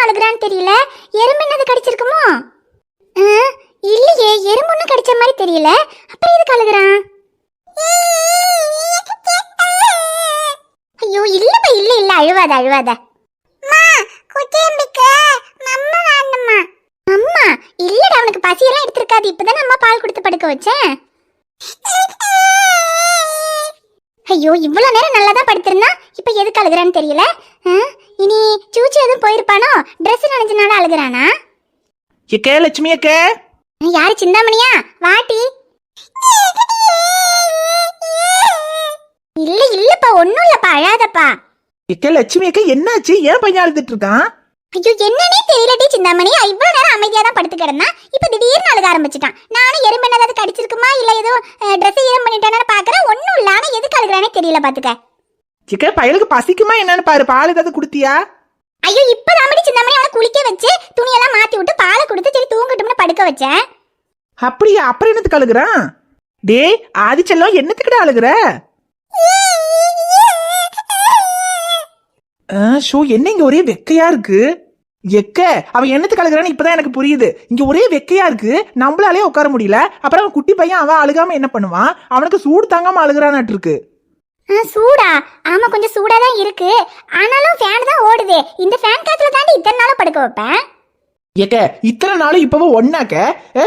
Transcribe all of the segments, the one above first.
அழுகுறான்னு தெரியல. எறும்பு என்னது கடிச்சிருக்குமோ? இல்லையே, எறும்பு ஒன்னும் கடிச்ச மாதிரி தெரியல. அப்புறம் எதுக்கு அழுகுறான்? ஐயோ இல்லப்பா, இல்ல இல்ல, அழுவாத அழுவாத. அம்மா இல்லடா, அவனுக்கு பசியெல்லாம் எடுத்திருக்காது. இப்பதான் அம்மா பால் கொடுத்து படுக்க வச்சேன். ஐயோ இவ்வளவு நேரம் நல்லா தான் படுத்திருந்தா, இப்ப எதுக்கு அழுகுறான்னு தெரியல. இனி சூச்சி எதுவும் போயிருப்பானோ? ட்ரெஸ் நனைஞ்சனால அழுகுறானா? ஏக்கே லட்சுமி அக்கே. யாரு? சிந்தாமணியா? வாட்டி. இல்ல இல்லப்பா, ஒண்ணும் இல்லப்பா, அழாதப்பா. ஏக்கே லட்சுமி அக்கே, என்னாச்சு? ஏன் பையன் அழுதுட்டு இருக்கான்? ஐயோ என்னன்னே தெரியலடி சிந்தாமணி. இவ்வளவு நேரம் அமைதியா தான் படுத்து கிடந்தான். இப்ப திடீர்னு அழுக ஆரம்பிச்சிட்டான். நானும் எறும்பு ஏதாவது கடிச்சிருக்குமா இல்ல ஏதோ ட்ரெஸ் ஈரம் பண்ணிட்டானு பாக்குறேன். ஒண்ணும் இல்ல, ஆனா எதுக்கு அழுகுறானே தெரியல. பாத்துக்க. ஏக்கே பையலுக்கு பசிக்குமா என்னன்னு பாரு. பால் ஏதாவது குடுத்தியா? ஐயோ இப்பதான் சிந்தாமணி அவனை குளிக்க வச்சு துணியெல்லாம் மாத்தி விட்டு பாலை கொடுத்து சரி தூங்கட்டும்னு படுக்க வச்சேன். அப்படியா? அப்புறம் என்னத்துக்கு அழுகுறான்? டே ஆதிச்செல்லம், என்னத்துக்குடா அழுகுற? ஷோ என்ன இங்க ஒரே வெக்கையா இருக்கு? எக்க அவன் என்னத்துக்கு அழுகுறான்னு இப்பதான் எனக்கு புரியுது. இங்க ஒரே வெக்கையா இருக்கு, நம்மளாலே உட்கார முடியல. அப்புறம் அவன் குட்டி பையன், அவன் அழுகாம என்ன பண்ணுவான்? அவனுக்கு சூடு தாங்காம அழுகுறானாட்டு இருக்கு. சூடா? ஆமா கொஞ்சம் சூடா தான் இருக்கு. ஆனாலும் ஃபேன் தான் ஓடுதே. இந்த ஃபேன் காத்துல தாண்டி இத்தனை நாளா படுக்க வைப்பேன். ஏக்க இத்தனை நாளும் இப்பவும் ஒன்னாக்க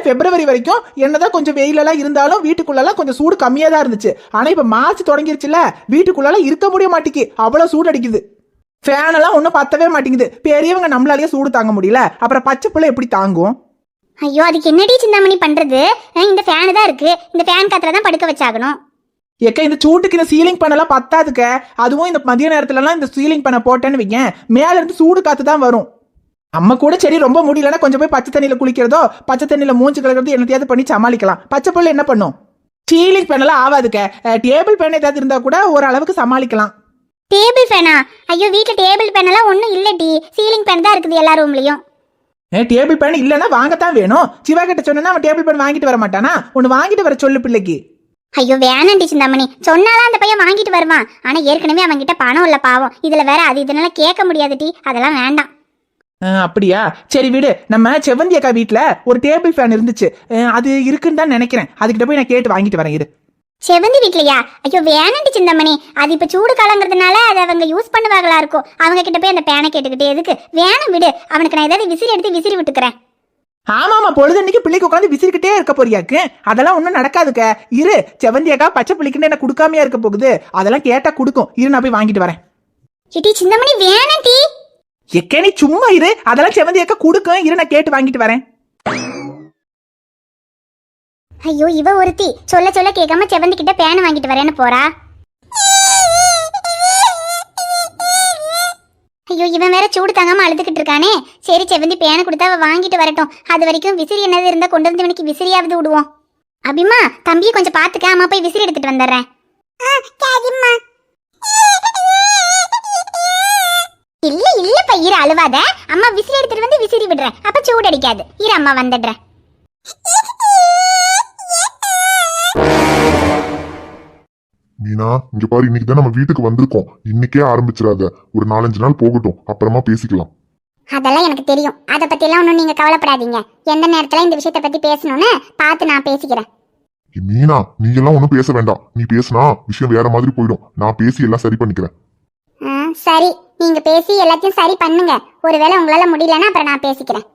பிப்ரவரி வரைக்கும் என்னதான் கொஞ்சம் வெயிலெல்லாம் இருந்தாலும் வீட்டுக்குள்ளெல்லாம் கொஞ்சம் சூடு கம்மியா தான் இருந்துச்சு. ஆனா இப்ப மார்ச் தொடங்கிருச்சுல, வீட்டுக்குள்ளெல்லாம் இருக்க முடிய மாட்டேங்கி, அவ்வளவு சூடு அடிக்குது. ஃபேன் எல்லாம் ஒன்னும் பத்தவே மாட்டேங்குது. பெரியவங்க நம்மளாலேயே சூடு தாங்க முடியல, அப்புறம் பச்சை பிள்ளை எப்படி தாங்கும்? ஐயோ அதுக்கு என்னடி சிந்தாமணி பண்றது? இந்த ஃபேன் தான் இருக்கு, இந்த ஃபேன் காத்துல தான் படுக்க வச்சாகணும். ஏக்க இந்த சூட்டுக்கு இந்த சீலிங் பண்ணலாம் பத்தாதுக்க. அதுவும் இந்த மதிய நேரத்துலலாம் இந்த சீலிங் பண்ண போட்டேன்னு வைங்க, மேல இருந்து சூடு காத்து தான் வரும். நம்ம கூட சரி ரொம்ப முடியலன்னா கொஞ்சம் போய் பச்சை தண்ணியில குளிக்கிறதோ பச்சை தண்ணியில மூஞ்சி கலக்கிறது என்னத்தையாவது பண்ணி சமாளிக்கலாம். பச்சை பிள்ளை என்ன பண்ணும்? சீலிங் பண்ணலாம் ஆகாதுக்க. டேபிள் ஃபேன் ஏதாவது இருந்தா கூட ஓரளவுக்கு சமாளிக்கலாம். டேபிள் ஃபேனா? ஐயோ வீட்டுல டேபிள் ஃபேன் எல்லாம் ஒண்ணும் இல்லடி, சீலிங் ஃபேன் தான் இருக்குது எல்லா ரூம்லயும். டேபிள் ஃபேன் இல்லைன்னா வாங்கத்தான் வேணும். சிவா கிட்ட சொன்னா அவன் டேபிள் ஃபேன் வாங்கிட்டு வர மாட்டானா? ஒன்னு வாங்கிட்டு வர சொல்லு பிள்ளைக்கு. ஐயோ வேணாண்டி சிந்தாமணி, சொன்னாலும் அந்த பையன் வாங்கிட்டு வருவான். ஆனா ஏற்கனவே அவன் கிட்ட பணம் இல்ல பாவம். இதுல வேற அது இதனால கேட்க முடியாது டி, அதெல்லாம் வேண்டாம். அப்படியா? சரி விடு. நம்ம செவந்தி அக்கா வீட்டுல ஒரு டேபிள் ஃபேன் இருந்துச்சு, அது இருக்குன்னு தான் நினைக்கிறேன். அதுக்கிட்ட போய் நான் கேட்டு வாங்கிட்டு வரேன் இரு. செவந்தி வீட்லயா? ஐயோ வேணாண்டி சிந்தாமணி, அது இப்ப சூடு காலங்கிறதுனால அதை அவங்க யூஸ் பண்ணுவாங்களா இருக்கும். அவங்க கிட்ட போய் அந்த பேனை கேட்டுக்கிட்டு எதுக்கு? வேணாம் விடு. அவனுக்கு நான் ஏதாவது விசிறி எடுத்து விசிறி விட்டுக்கிறேன். ஆமாமா, பொழுதன்னைக்கு பிள்ளைக்கு உட்காந்து விசிறிக்கிட்டே இருக்க போறியாக்கு? அதெல்லாம் ஒன்றும் நடக்காதுக்க. இரு, செவந்தி அக்கா பச்சை பிள்ளைக்குன்னு என்ன கொடுக்காமையா இருக்க போகுது? அதெல்லாம் கேட்டா கொடுக்கும். இரு, நான் போய் வாங்கிட்டு வரேன். சிட்டி சிந்தாமணி வேணாண்டி. எக்கே நீ சும்மா இரு, அதெல்லாம் செவந்தி அக்கா கொடுக்கும். இரு, நான் கேட்டு வாங்கிட்டு வரேன். ஐயோ இவ ஒருத்தி சொல்ல சொல்ல கேட்காம செவந்தி கிட்ட பேனை வாங்கிட்டு வரேன்னு போறா. ஐயோ இவன் வேற சூடு தாங்காம அழுதுகிட்டு இருக்கானே. சரி செவந்தி பேனை கொடுத்தா அவ வாங்கிட்டு வரட்டும். அது வரைக்கும் விசிறி என்னது இருந்தா கொண்டு வந்து இவனுக்கு விசிறியாவது விடுவோம். அபிமா தம்பியை கொஞ்சம் பாத்துக்க, அம்மா போய் விசிறி எடுத்துட்டு வந்துடுறேன். இல்ல இல்ல பையர் அழுவாத, அம்மா விசிறி எடுத்துட்டு வந்து விசிறி விடுறேன். அப்ப சூடு அடிக்காது. இரு அம்மா வந்துடுறேன். மீனா இங்க பாரு, இன்னைக்கு தான் நம்ம வீட்டுக்கு வந்திருக்கோம். இன்னைக்கே ஆரம்பிச்சிடாத, ஒரு 4-5 நாள் போகட்டும், அப்புறமா பேசிக்கலாம். அதெல்லாம் எனக்கு தெரியும். அதை பத்தி எல்லாம் ஒன்றும் நீங்க கவலைப்படாதீங்க. எந்த நேரத்துல இந்த விஷயத்தை பத்தி பேசணும்னு பார்த்து நான் பேசிக்கிறேன். மீனா நீ எல்லாம் ஒன்னும் பேச வேண்டாம். நீ பேசினா விஷயம் வேற மாதிரி போயிடும். நான் பேசி எல்லாம் சரி பண்ணிக்கிறேன். சரி நீங்க பேசி எல்லாத்தையும் சரி பண்ணுங்க. ஒருவேளை உங்களால முடியலன்னா அப்புறம் நான் பேசிக்கிறேன்.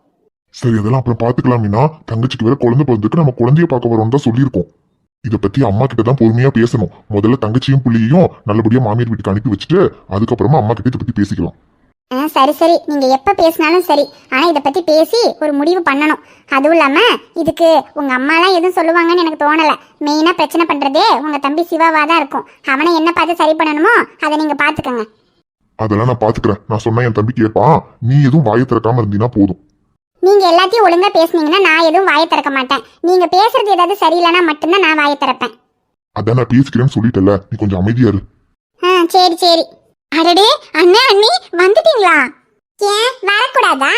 சரி அதெல்லாம் அப்புறம் பாத்துக்கலாம் மீனா. தங்கச்சிக்கு வேற குழந்தை பிறந்துக்கு, நம்ம குழந்தைய பார்க்க வரோம் தான் சொல்லியிருக்கோம். இத பத்தி அம்மா கிட்ட தான் பொறுமையா பேசணும். முதல்ல தங்கச்சியும் புள்ளியையும் நல்லபடியா மாமியார் வீட்டுக்கு அனுப்பி வச்சுட்டு அதுக்கப்புறமா அம்மா கிட்ட இதை பத்தி பேசிக்கலாம். சரி சரி நீங்க எப்ப பேசினாலும் சரி, ஆனா இத பத்தி பேசி ஒரு முடிவு பண்ணணும். அதுவும் இல்லாம இதுக்கு உங்க அம்மா எல்லாம் எதுவும் சொல்லுவாங்கன்னு எனக்கு தோணல. மெயினா பிரச்சனை பண்றதே உங்க தம்பி சிவாவா தான் இருக்கும். அவனை என்ன பார்த்து சரி பண்ணணுமோ அதை நீங்க பாத்துக்கங்க. அதெல்லாம் நான் பாத்துக்கிறேன். நான் சொன்னா என் தம்பி கேட்பான். நீ எதுவும் வாயை திறக்காம இருந்தீங்கன்னா போதும். நீங்க எல்லாத்தையும் ஒழுங்கா பேசுனீங்கன்னா நான் எதுவும் வாயை திறக்க மாட்டேன். நீங்க பேசுறது ஏதாவது சரியில்லைன்னா மட்டும்தான் நான் வாயை திறப்பேன். அதான் நான் பேசிக்கிறேன்னு சொல்லிட்டல, நீ கொஞ்சம் அமைதியா இரு. சரி சரி. அடடே அண்ணே அண்ணி வந்துட்டீங்களா? ஏன் வரக்கூடாதா?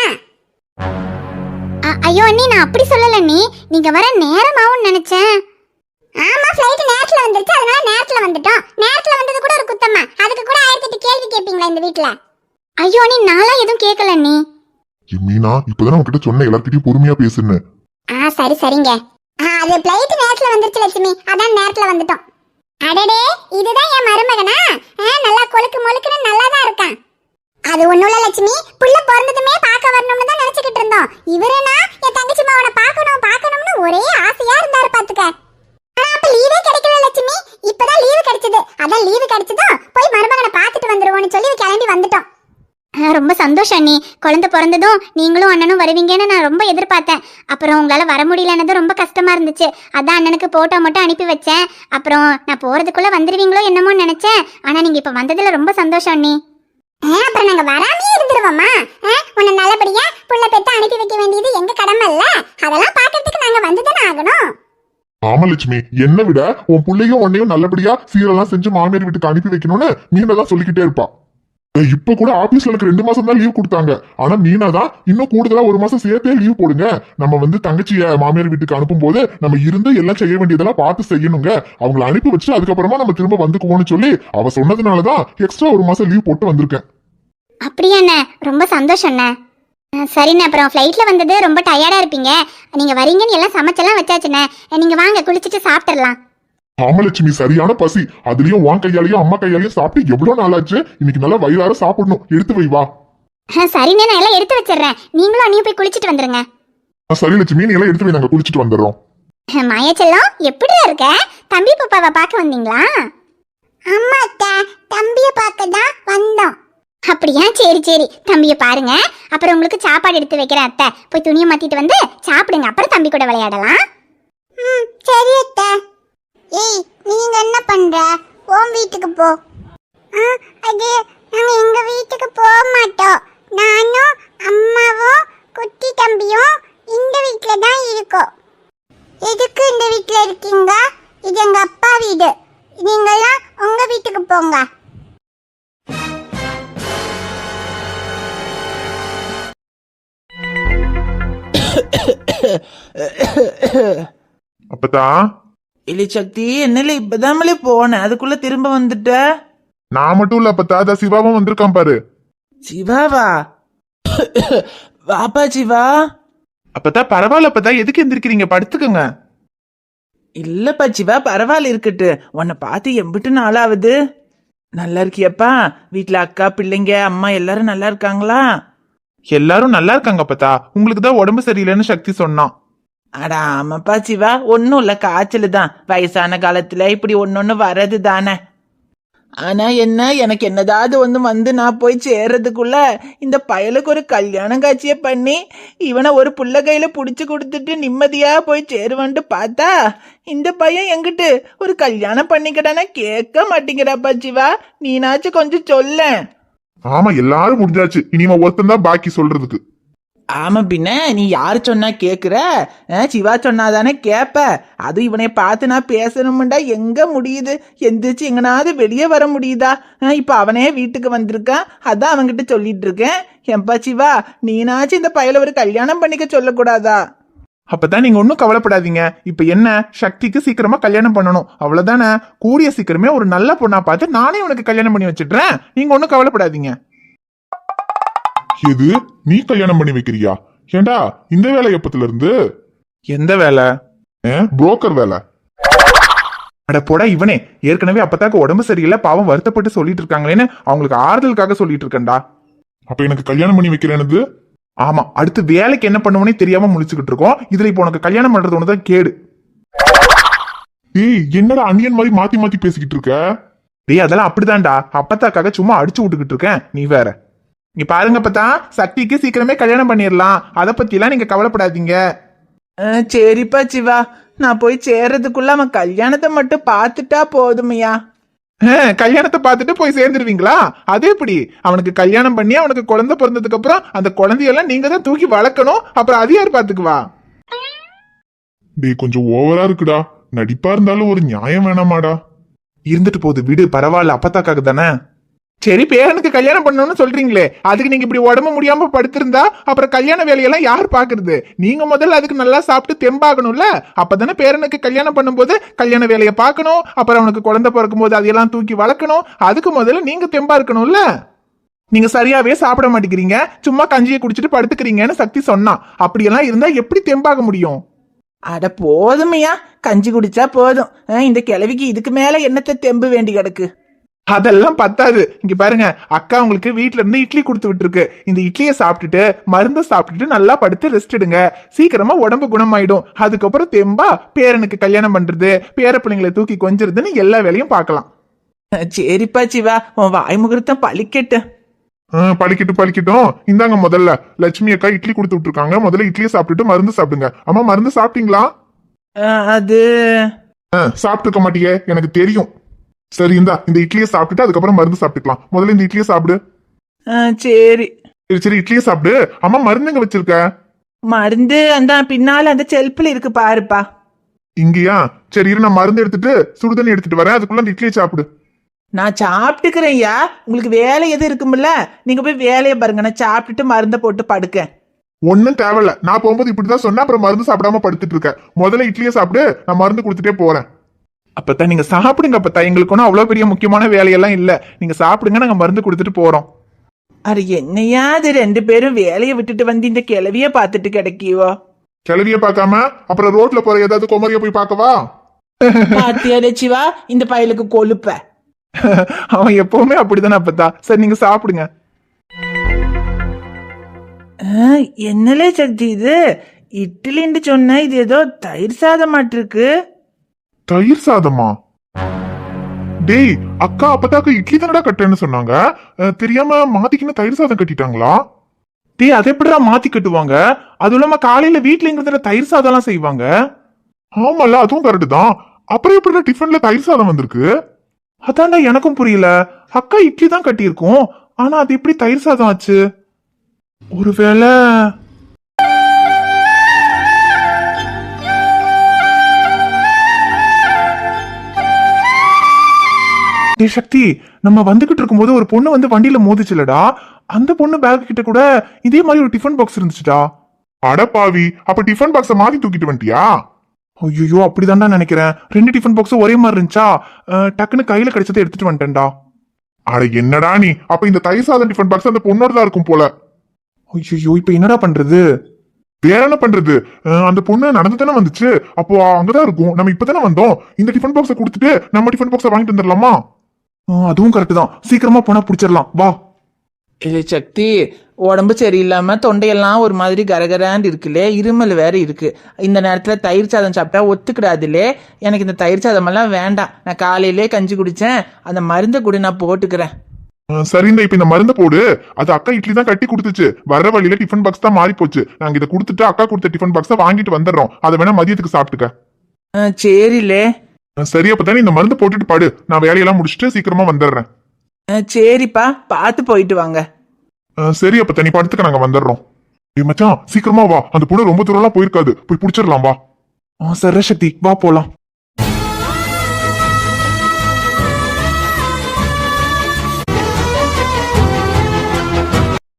ஐயோ அண்ணி நான் அப்படி சொல்லல அண்ணி, நீங்க வர நேரமாவும் நினைச்சேன். ஆமா ஃளைட் நேரத்துல வந்துருச்சு, அதனால நேரத்துல வந்துட்டோம். நேரத்துல வந்தது கூட ஒரு குத்தமா? அதுக்கு கூட 1008 கேள்வி கேட்பீங்களா இந்த வீட்ல? ஐயோ அண்ணி நான்லாம் எதுவும் கேட்கல அண்ணி. மீனா இப்பதான் உன்கிட்ட சொன்ன எல்லார்கிட்டயும் பொறுமையா பேசுன்னு. சரி சரிங்க. அது பிளைட் நேரத்துல வந்துருச்சு லட்சுமி, அதான் நேரத்துல வந்துட்டோம். அடடே, இதுதான் என் மருமகனா? நல்லா கொழுக்கு மொழுக்குன்னு நல்லா தான் இருக்கான். அது ஒண்ணும் இல்ல லட்சுமி, புள்ள பிறந்ததுமே பார்க்க வரணும்னு தான் நினைச்சுக்கிட்டு இருந்தோம். இவருனா என் தங்கச்சி மாவனை பார்க்கணும்னு ஒரே ஆசையா இருந்தாரு பாத்துக்க. அப்ப லீவே கிடைக்கல லட்சுமி, இப்பதான் லீவு கிடைச்சது. அதான் லீவு கிடைச்சதும் போய் மருமகனை பார்த்துட்டு வந்துருவோம்னு சொல்லி கிளம்பி வந்துட்டோம். ரொம்ப சந்தோஷம் அண்ணி. குழந்தை பிறந்ததும் நீங்களும் அண்ணனும் வருவீங்கன்னு நான் ரொம்ப எதிர்பார்த்தேன். அப்புறம் உங்களால வர முடியலன்னது ரொம்ப கஷ்டமா இருந்துச்சு. அதான் அண்ணனுக்கு போட்டோ மட்டும் அனுப்பி வச்சேன். அப்புறம் நான் போறதுக்குள்ள வந்துருவீங்களோ என்னமோ நினைச்சேன். ஆனா நீங்க இப்ப வந்ததுல ரொம்ப சந்தோஷம் அண்ணி. அப்புறம் நாங்க வராமே இருந்துருவோமா? உன்னை நல்லபடியா புள்ள பெத்து அனுப்பி வைக்க வேண்டியது எங்க கடமை இல்ல? அதெல்லாம் பாக்கிறதுக்கு நாங்க வந்துதானே ஆகணும். ஆமா லட்சுமி, என்ன விட உன் பிள்ளையும் உன்னையும் நல்லபடியா சீரெல்லாம் செஞ்சு மாமியார் வீட்டுக்கு அனுப்பி வைக்கணும்னு மீனா தான் சொல்லிக்கிட்டே இருப்பா. இப்ப கூட ஆபீஸ்ல எனக்கு 2 மாசம் தான் லீவ் கொடுத்தாங்க. ஆனா மீனா தான் இன்னும் கூடுதலா 1 மாசம் சேர்த்தே லீவ் போடுங்க, நம்ம தங்கச்சிய மாமியார் வீட்டுக்கு அனுப்பும் போது நம்ம இருந்து எல்லாம் செய்ய வேண்டியதெல்லாம் பார்த்து செய்யணுங்க, அவங்களை அனுப்பி வச்சு அதுக்கப்புறமா நம்ம திரும்ப வந்துக்குவோம்னு சொல்லி அவ சொன்னதுனாலதான் எக்ஸ்ட்ரா 1 மாசம் லீவ் போட்டு வந்திருக்கேன். அப்படியா அண்ணே? ரொம்ப சந்தோஷம் அண்ணே. சரிண்ணே, அப்புறம் ஃப்ளைட்ல வந்தது ரொம்ப டயர்டா இருப்பீங்க. நீங்க வரீங்கன்னு எல்லாம் சமைச்செல்லாம் வச்சாச்சுண்ணே. நீங்க வாங்க, குளிச்சுட்டு சாப்பிட்டுடலாம். ஆமலட்சுமி, சரியான பசி. அதுலயும் உன் கையாலையும் அம்மா கையாலையும் சாப்பிட்டு எவ்வளவு நாளாச்சு. இன்னைக்கு நல்லா வயிறார சாப்பிடணும். எடுத்து வை வா. சரிண்ணே, நான் எல்லாம் எடுத்து வச்சிடுறேன். நீங்களும் அண்ணியும் போய் குளிச்சுட்டு வந்துருங்க. சரி லட்சுமி, நீ எல்லாம் எடுத்து வை, நாங்க குளிச்சுட்டு வந்துடுறோம். மாயச்செல்லம், எப்படி இருக்க? தம்பி பாப்பாவை பார்க்க வந்தீங்களா? அம்மா அத்தை, தம்பியை பார்க்க தான் வந்தோம். அப்படியா? சரி சரி, தம்பியை பாருங்க. அப்புறம் உங்களுக்கு சாப்பாடு எடுத்து வைக்கிறேன் அத்தை. போய் துணியை மாத்திட்டு வந்து சாப்பிடுங்க, அப்புறம் தம்பி கூட விளையாடலாம். சரி அத்தை. ஏய், நீங்க என்ன பண்ற? உன் வீட்டுக்கு போ. அது நாங்க எங்க வீட்டுக்கு போக மாட்டோம். நானும் அம்மாவும் குட்டி தம்பியும் இந்த வீட்ல தான் இருக்கோம். எதுக்கு இந்த வீட்ல இருக்கீங்க? இது எங்க அப்பா வீடு. நீங்களாம் உங்க வீட்டுக்கு போங்க. அப்பதா இல்லை சக்தி, என்னல இப்பதாமலே போனேன், அதுக்குள்ள திரும்ப வந்துட்ட. நான் மட்டும் இல்ல அப்பதா, அதான் சிவாவும் வந்திருக்கான் பாரு. சிவாவா? வாப்பா சிவா. அப்பதா பரவாயில்ல அப்பதா, எதுக்கு எந்திரிக்கிறீங்க? படுத்துக்கங்க. இல்லப்பா சிவா, பரவாயில்ல இருக்கட்டு. உன்னை பார்த்து எம்பிட்டு நாளாவது. நல்லா இருக்கியப்பா? வீட்டுல அக்கா பிள்ளைங்க அம்மா எல்லாரும் நல்லா இருக்காங்களா? எல்லாரும் நல்லா இருக்காங்க அப்பதா. உங்களுக்கு தான் உடம்பு சரியில்லைன்னு சக்தி சொன்னான். அடா ஆமாப்பா சிவா, ஒன்னும் இல்ல, காய்ச்சல் தான். வயசான காலத்துல இப்படி ஒன்னொன்னு வர்றது தானே. ஆனா என்ன, எனக்கு என்னதாவது வந்து நான் போய் சேர்றதுக்குள்ள இந்த பயலுக்கு ஒரு கல்யாணம் காட்சிய பண்ணி இவனை ஒரு புள்ள கையில புடிச்சு கொடுத்துட்டு நிம்மதியா போய் சேருவான்ட்டு பார்த்தா இந்த பையன் எங்கிட்டு ஒரு கல்யாணம் பண்ணிக்கிட்டானா கேட்க மாட்டேங்கிறாப்பா சிவா. நீனாச்சும் கொஞ்சம் சொல்ல. ஆமா, எல்லாரும் முடிஞ்சாச்சு. இனிமே ஒருத்தன் தான் பாக்கி சொல்றதுக்கு. ஆமா பின்ன, நீ யாரு சொன்னா கேக்குற? சிவா சொன்னாதானே கேப்ப. அது இவனை பார்த்து நான் பேசணும்டா எங்க முடியுது? எந்திரிச்சு எங்கனாவது வெளியே வர முடியுதா? இப்ப அவனே வீட்டுக்கு வந்திருக்கான், அதான் அவன்கிட்ட சொல்லிட்டு இருக்கேன். என்பா சிவா, நீனாச்சும் இந்த பையல ஒரு கல்யாணம் பண்ணிக்க சொல்லக்கூடாதா? அப்பதான் நீங்க ஒன்னும் கவலைப்படாதீங்க. இப்ப என்ன, சக்திக்கு சீக்கிரமா கல்யாணம் பண்ணணும், அவ்வளவுதானே. கூடிய சீக்கிரமே ஒரு நல்ல பொண்ணா பார்த்து நானே உனக்கு கல்யாணம் பண்ணி வச்சிடுறேன். நீங்க ஒன்னும் கவலைப்படாதீங்க. எது, நீ கல்யாணம் பண்ணி வைக்கிறியா? ஏண்டா இந்த வேலை எப்பத்துல இருந்து? எந்த வேலை? புரோக்கர் வேலை. அட போடா இவனே, ஏற்கனவே அப்பதாக்கு உடம்பு சரியில்லை, பாவம் வருத்தப்பட்டு சொல்லிட்டு இருக்காங்களேன்னு அவங்களுக்கு ஆறுதலுக்காக சொல்லிட்டு இருக்கேன்டா. அப்ப எனக்கு கல்யாணம் பண்ணி வைக்கிறேன்னு? ஆமா, அடுத்து வேலைக்கு என்ன பண்ணுவோனே தெரியாம முழிச்சுக்கிட்டு இருக்கோம். இதுல இப்ப உனக்கு கல்யாணம் பண்றது ஒண்ணுதான் கேடு. ஏய், என்னடா அந்நியன் மாதிரி மாத்தி மாத்தி பேசிக்கிட்டு இருக்க? டேய், அதெல்லாம் அப்படிதான்டா, அப்பத்தாக்காக சும்மா அடிச்சு விட்டுக்கிட்டு இருக்கேன், நீ வேற. இங்க பாருங்க அப்பத்தா, சக்திக்கு சீக்கிரமே கல்யாணம் பண்ணிடலாம், அதை பத்தி எல்லாம் நீங்க கவலைப்படாதீங்க. சரிப்பா சிவா, நான் போய் சேர்றதுக்குள்ள அவன் கல்யாணத்தை மட்டும் பார்த்துட்டா போதுமையா? கல்யாணத்தை பார்த்துட்டு போய் சேர்ந்துருவீங்களா? அது எப்படி? அவனுக்கு கல்யாணம் பண்ணி அவனுக்கு குழந்தை பிறந்ததுக்கு அப்புறம் அந்த குழந்தையெல்லாம் நீங்க தான் தூக்கி வளர்க்கணும், அப்புறம் அது யார் பாத்துக்குவா? டேய், கொஞ்சம் ஓவரா இருக்குடா. நடிப்பா இருந்தாலும் ஒரு நியாயம் வேணாமாடா? இருந்துட்டு போகுது விடு, பரவாயில்ல, அப்பத்தாக்காக தானே. சரி, பேரனுக்கு கல்யாணம் பண்ணணும்னு சொல்றீங்களே, அதுக்கு நீங்க இப்படி உடம்பு முடியாம படுத்திருந்தா அப்புறம் கல்யாண வேலையெல்லாம் யார் பாக்குறது? நீங்க முதல்ல அதுக்கு நல்லா சாப்பிட்டு தெம்பாகணும்ல, அப்பதானே பேரனுக்கு கல்யாணம் பண்ணும்போது கல்யாண வேலையை பார்க்கணும், அப்புறம் அவனுக்கு குழந்தை பிறக்கும் போது அதையெல்லாம் தூக்கி வளர்க்கணும். அதுக்கு முதல்ல நீங்க தெம்பா இருக்கணும்ல. நீங்க சரியாவே சாப்பிட மாட்டேங்கிறீங்க, சும்மா கஞ்சியை குடிச்சிட்டு படுத்துக்கிறீங்கன்னு சக்தி சொன்னா. அப்படியெல்லாம் இருந்தா எப்படி தெம்பாக முடியும்? அட போதுமையா, கஞ்சி குடிச்சா போதும். இந்த கிழவிக்கு இதுக்கு மேல என்னத்தை தெம்பு வேண்டி கிடக்கு. அதெல்லாம் பத்தாது. இங்க பாருங்க, அக்கா உங்களுக்கு வீட்ல இருந்து இட்லி கொடுத்து விட்டுருக்கு. இந்த இட்லியை சாப்பிட்டுட்டு மருந்தை சாப்பிட்டுட்டு நல்லா படுத்து ரெஸ்ட் எடுங்க. சீக்கிரமா உடம்பு குணமாயிடும். அதுக்கப்புறம் தெம்பா பேரனுக்கு கல்யாணம் பண்றது, பேர பிள்ளைங்களை தூக்கி கொஞ்சிருதுன்னு எல்லா வேலையும் பார்க்கலாம். சரிப்பா சிவா, உன் வாய் முகூர்த்தம் பழிக்கட்டு. பழிக்கட்டும். இந்தாங்க, முதல்ல லட்சுமி அக்கா இட்லி கொடுத்து விட்டுருக்காங்க. முதல்ல இட்லியை சாப்பிட்டுட்டு மருந்து சாப்பிடுங்க. அம்மா, மருந்து சாப்பிட்டீங்களா? அது சாப்பிட்டுக்க மாட்டீங்க, எனக்கு தெரியும். சரி, இந்த இட்லியை சாப்பிட்டுட்டு அதுக்கப்புறம் மருந்து சாப்பிட்டுக்கலாம். முதல்ல இந்த இட்லியை சாப்பிடு. சரி சரி, இட்லியை சாப்பிடு. அம்மா, மருந்து எங்க வச்சிருக்க? மருந்து அந்த பின்னால அந்த செல்ஃப்ல இருக்கு பாருப்பா. இங்கயா? சரி இரு, நான் மருந்து எடுத்துட்டு சுடுதண்ணி எடுத்துட்டு வரேன். அதுக்குள்ள அந்த இட்லியை சாப்பிடு. நான் சாப்பிட்டுக்கிறேன் ஐயா. உங்களுக்கு வேலை எது இருக்கும்ல, நீங்க போய் வேலையை பாருங்க. நான் சாப்பிட்டுட்டு மருந்தை போட்டு படுக்கேன். ஒன்னும் தேவையில்ல. நான் போகும்போது இப்படிதான் சொன்னேன், அப்புறம் மருந்து சாப்பிடாம படுத்துட்டு இருக்க. முதல்ல இட்லியை சாப்பிடு, நான் மருந்து கொடுத்துட்டே போறேன். அப்பத்தான் நீங்க சாப்பிடுங்க. அப்பத்தான் எங்களுக்கு ஒன்றும் அவ்வளவு பெரிய முக்கியமான வேலையெல்லாம் இல்ல. நீங்க சாப்பிடுங்க, நாங்க மருந்து கொடுத்துட்டு போறோம். அது என்னையா அது, 2 பேரும் வேலையை விட்டுட்டு வந்து இந்த கிழவிய பார்த்துட்டு கிடைக்கியோ? கிளவிய பார்க்காம அப்புறம் ரோட்ல போற ஏதாவது குமரிய போய் பார்க்கவா? பாத்தியா சிவா, இந்த பயலுக்கு கொழுப்ப. அவன் எப்பவுமே அப்படித்தானே அப்பத்தா. சரி, நீங்க சாப்பிடுங்க. என்னலே சக்தி இது, இட்லின்னு சொன்ன, இது ஏதோ தயிர் சாதம் மாட்டிருக்கு. தயிர் சாதமா? டேய், அக்கா அப்பதாக்கு இட்லி தானடா கட்டுன்னு சொன்னாங்க. தெரியாம மாத்திக்கின்னு தயிர் சாதம் கட்டிட்டாங்களா? டேய், அதை எப்படிடா மாத்தி கட்டுவாங்க? அதுவும் இல்லாம காலையில வீட்டுல இங்க தயிர் சாதம் எல்லாம் செய்வாங்க. ஆமால, அதுவும் கரெக்ட் தான். அப்புறம் எப்படிடா டிஃபன்ல தயிர் சாதம் வந்திருக்கு? அதான்டா எனக்கும் புரியல. அக்கா இட்லி தான் கட்டியிருக்கோம், ஆனா அது எப்படி தயிர் சாதம் ஆச்சு? ஒருவேளை சக்தி, நம்ம வந்துகிட்டு இருக்கும்போது ஒரு பொண்ணு வந்து வண்டியில மோதிச்சுலடா. அந்த பொண்ணு பேக் கிட்ட கூட இதே மாதிரி ஒரு டிஃபன் பாக்ஸ் இருந்துச்சுடா. அடப்பாவி, அப்ப டிஃபன் பாக்ஸ மாத்தி தூக்கிட்டு வந்துட்டியா? ஐயோ, அப்படிதான்டா நினைக்கிறேன். 2 டிஃபன் பாக்ஸும் ஒரே மாதிரி இருந்துச்சா, டக்குன்னு கையில கிடைச்சதை எடுத்துட்டு வந்துட்டேன்டா. அட என்னடா நீ, அப்ப இந்த தயிர் சாதம் டிஃபன் பாக்ஸ் அந்த பொண்ணோட தான் இருக்கும் போல. ஐயோ, இப்ப என்னடா பண்றது? வேற என்ன பண்றது? அந்த பொண்ணு நடந்து தானே வந்துச்சு, அப்போ அங்கதான் இருக்கும். நம்ம இப்பதானே வந்தோம். இந்த டிஃபன் பாக்ஸ கொடுத்துட்டு நம்ம டிஃபன் பாக்ஸ வாங்கிட்டு வந்துடலாமா? அதுவும் கரெக்ட் தான். சீக்கிரமா போனா பிடிச்சிடலாம், வா. இல்லை சக்தி, உடம்பு சரியில்லாம தொண்டையெல்லாம் ஒரு மாதிரி கரகரான்னு இருக்குல்லே, இருமல் வேற இருக்கு. இந்த நேரத்துல தயிர் சாதம் சாப்பிட்டா ஒத்துக்கிடாதுல்லே. எனக்கு இந்த தயிர் சாதம் எல்லாம் வேண்டாம். நான் காலையிலே கஞ்சி குடிச்சேன். அந்த மருந்தை கூட நான் போட்டுக்கிறேன். சரிந்தா, இப்ப இந்த மருந்தை போடு. அது அக்கா இட்லி தான் கட்டி கொடுத்துச்சு. வர வழியில டிஃபன் பாக்ஸ் தான் மாறி போச்சு. நாங்க இதை கொடுத்துட்டு அக்கா கொடுத்த டிஃபன் பாக்ஸ வாங்கிட்டு வந்துடுறோம். அதை வேணா மதியத்துக்கு சாப்பிட்டுக்க. சரிலே. சரி, அப்பதானே இந்த மருந்து போட்டுட்டு பாடு. நான் வேலையெல்லாம் முடிச்சுட்டு சீக்கிரமா வந்துடுறேன். சரிப்பா, பார்த்து போயிட்டு வாங்க. சரி, அப்ப தனி படத்துக்கு நாங்க வந்துடுறோம். மச்சான், சீக்கிரமா வா. அந்த பொண்ணு ரொம்ப தூரம் எல்லாம் போயிருக்காது, போய் புடிச்சிடலாம், வா. சரி சக்தி, வா போலாம்.